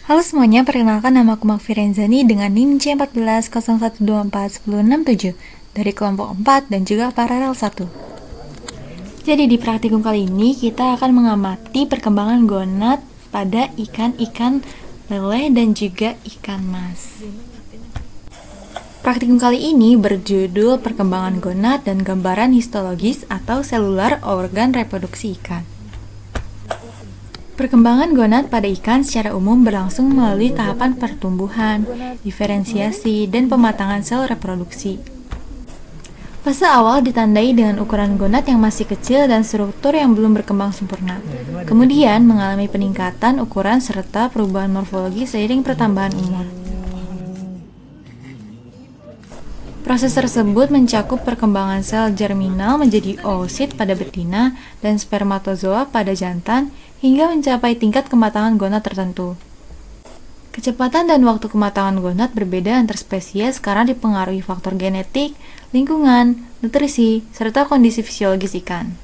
Halo semuanya, perkenalkan nama aku Makfi Renzani dengan NIM C1401241067 dari kelompok 4 dan juga paralel 1. Jadi di praktikum kali ini kita akan mengamati perkembangan gonad pada ikan-ikan lele dan juga ikan mas. Praktikum kali ini berjudul perkembangan gonad dan gambaran histologis atau selular organ reproduksi ikan. Perkembangan gonad pada ikan secara umum berlangsung melalui tahapan pertumbuhan, diferensiasi, dan pematangan sel reproduksi. Fase awal ditandai dengan ukuran gonad yang masih kecil dan struktur yang belum berkembang sempurna. Kemudian mengalami peningkatan ukuran serta perubahan morfologi seiring pertambahan umur. Proses tersebut mencakup perkembangan sel germinal menjadi oosit pada betina dan spermatozoa pada jantan hingga mencapai tingkat kematangan gonad tertentu. Kecepatan dan waktu kematangan gonad berbeda antar spesies karena dipengaruhi faktor genetik, lingkungan, nutrisi, serta kondisi fisiologis ikan.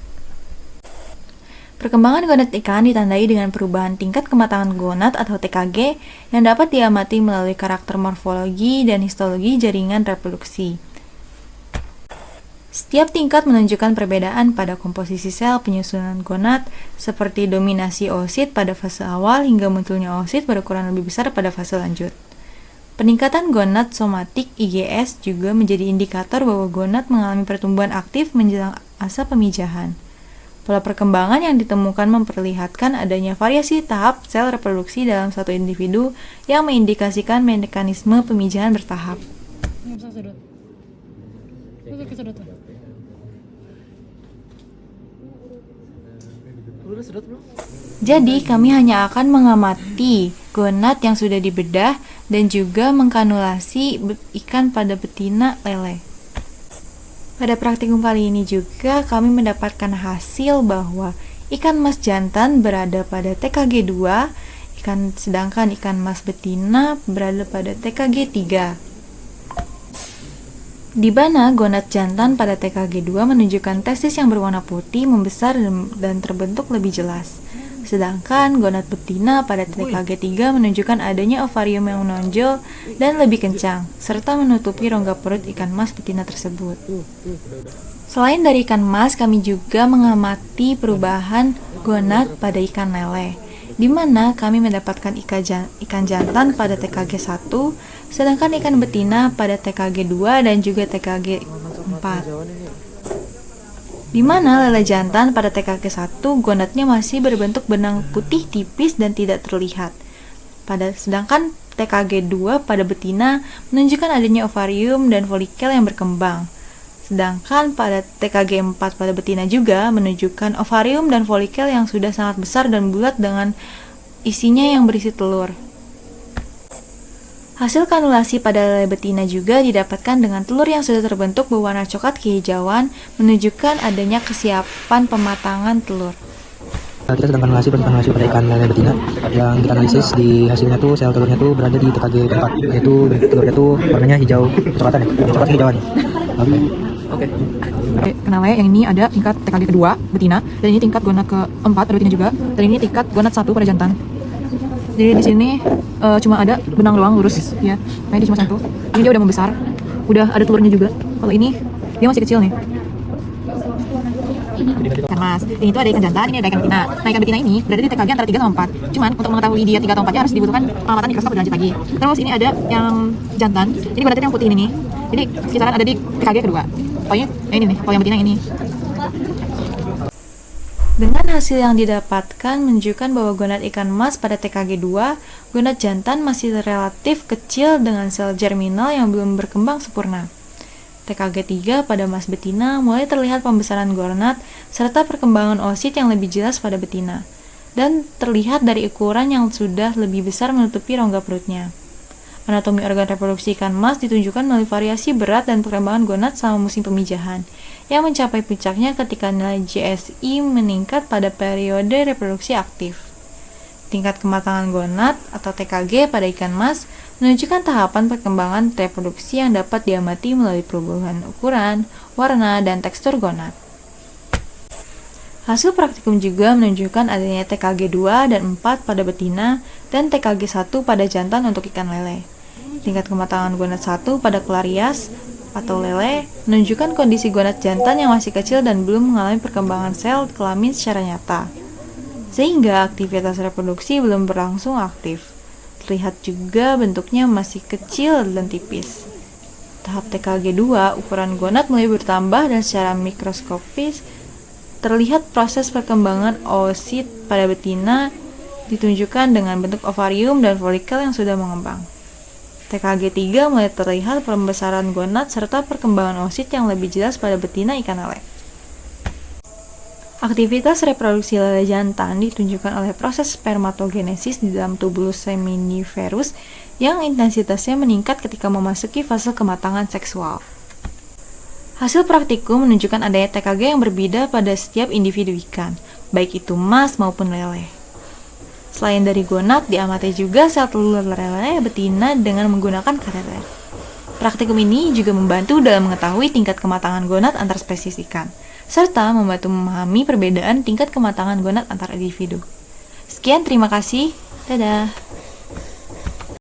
Perkembangan gonad ikan ditandai dengan perubahan tingkat kematangan gonad atau TKG yang dapat diamati melalui karakter morfologi dan histologi jaringan reproduksi. Setiap tingkat menunjukkan perbedaan pada komposisi sel penyusunan gonad, seperti dominasi oosit pada fase awal hingga munculnya oosit berukuran lebih besar pada fase lanjut. Peningkatan gonad somatik IGS juga menjadi indikator bahwa gonad mengalami pertumbuhan aktif menjelang masa pemijahan. Pola perkembangan yang ditemukan memperlihatkan adanya variasi tahap sel reproduksi dalam satu individu yang mengindikasikan mekanisme pemijahan bertahap. Jadi, kami hanya akan mengamati gonad yang sudah dibedah dan juga mengkanulasi ikan pada betina lele. Pada praktikum kali ini juga kami mendapatkan hasil bahwa ikan mas jantan berada pada TKG 2, sedangkan ikan mas betina berada pada TKG 3. Di mana gonad jantan pada TKG 2 menunjukkan testis yang berwarna putih membesar dan terbentuk lebih jelas. Sedangkan gonad betina pada TKG 3 menunjukkan adanya ovarium yang menonjol dan lebih kencang, serta menutupi rongga perut ikan mas betina tersebut. Selain dari ikan mas, kami juga mengamati perubahan gonad pada ikan lele, di mana kami mendapatkan ikan jantan pada TKG 1, sedangkan ikan betina pada TKG 2 dan juga TKG 4. Di mana lele jantan pada TKG 1 gonadnya masih berbentuk benang putih tipis dan tidak terlihat. Sedangkan TKG 2 pada betina menunjukkan adanya ovarium dan folikel yang berkembang. Sedangkan pada TKG 4 pada betina juga menunjukkan ovarium dan folikel yang sudah sangat besar dan bulat dengan isinya yang berisi telur. Hasil kanulasi pada lele betina juga didapatkan dengan telur yang sudah terbentuk berwarna coklat kehijauan, menunjukkan adanya kesiapan pematangan telur. Kita sedang kanulasi pada ikan lele betina yang kita analisis. Di hasilnya tuh sel telurnya tuh berada di TKG 4, yaitu telurnya tuh warnanya hijau coklatan, coklat kehijauan. Oke. Kenal yang ini ada tingkat TKG kedua betina, dan ini tingkat gonad keempat pada betina juga, dan ini tingkat gonad 1 pada jantan. Jadi di sini cuma ada benang doang lurus ya. Nah ini cuma satu. Ini dia udah membesar, udah ada telurnya juga. Kalau ini dia masih kecil nih. Ikan mas, ini tuh ada ikan jantan, ini ada ikan betina. Nah ikan betina ini berada di TKG antara 3 sama 4. Cuman untuk mengetahui dia 3 atau 4 harus dibutuhkan pengamatan mikroskop lebih lanjut lagi. Terus ini ada yang jantan, ini berarti yang putih ini nih. Jadi kisaran ada di TKG kedua. Pokoknya ini nih, kalau yang betina ini. Dengan hasil yang didapatkan menunjukkan bahwa gonad ikan mas pada TKG 2, gonad jantan masih relatif kecil dengan sel germinal yang belum berkembang sempurna. TKG 3 pada mas betina mulai terlihat pembesaran gonad serta perkembangan oosit yang lebih jelas pada betina, dan terlihat dari ukuran yang sudah lebih besar menutupi rongga perutnya. Anatomi organ reproduksi ikan mas ditunjukkan melalui variasi berat dan perkembangan gonad selama musim pemijahan, yang mencapai puncaknya ketika nilai GSI meningkat pada periode reproduksi aktif. Tingkat kematangan gonad atau TKG pada ikan mas menunjukkan tahapan perkembangan reproduksi yang dapat diamati melalui perubahan ukuran, warna, dan tekstur gonad. Hasil praktikum juga menunjukkan adanya TKG 2 dan 4 pada betina dan TKG 1 pada jantan untuk ikan lele. Tingkat kematangan gonad 1 pada Clarias atau lele menunjukkan kondisi gonad jantan yang masih kecil dan belum mengalami perkembangan sel kelamin secara nyata, sehingga aktivitas reproduksi belum berlangsung aktif. Terlihat juga bentuknya masih kecil dan tipis. Tahap TKG 2, ukuran gonad mulai bertambah dan secara mikroskopis terlihat proses perkembangan oosit pada betina ditunjukkan dengan bentuk ovarium dan folikel yang sudah mengembang. TKG 3 mulai terlihat pembesaran gonad serta perkembangan oosit yang lebih jelas pada betina ikan lele. Aktivitas reproduksi lele jantan ditunjukkan oleh proses spermatogenesis di dalam tubulus seminiferus yang intensitasnya meningkat ketika memasuki fase kematangan seksual. Hasil praktikum menunjukkan adanya TKG yang berbeda pada setiap individu ikan, baik itu mas maupun lele. Selain dari gonad, diamati juga sel telur lele betina dengan menggunakan kateter. Praktikum ini juga membantu dalam mengetahui tingkat kematangan gonad antar spesies ikan, serta membantu memahami perbedaan tingkat kematangan gonad antar individu. Sekian, terima kasih. Dadah.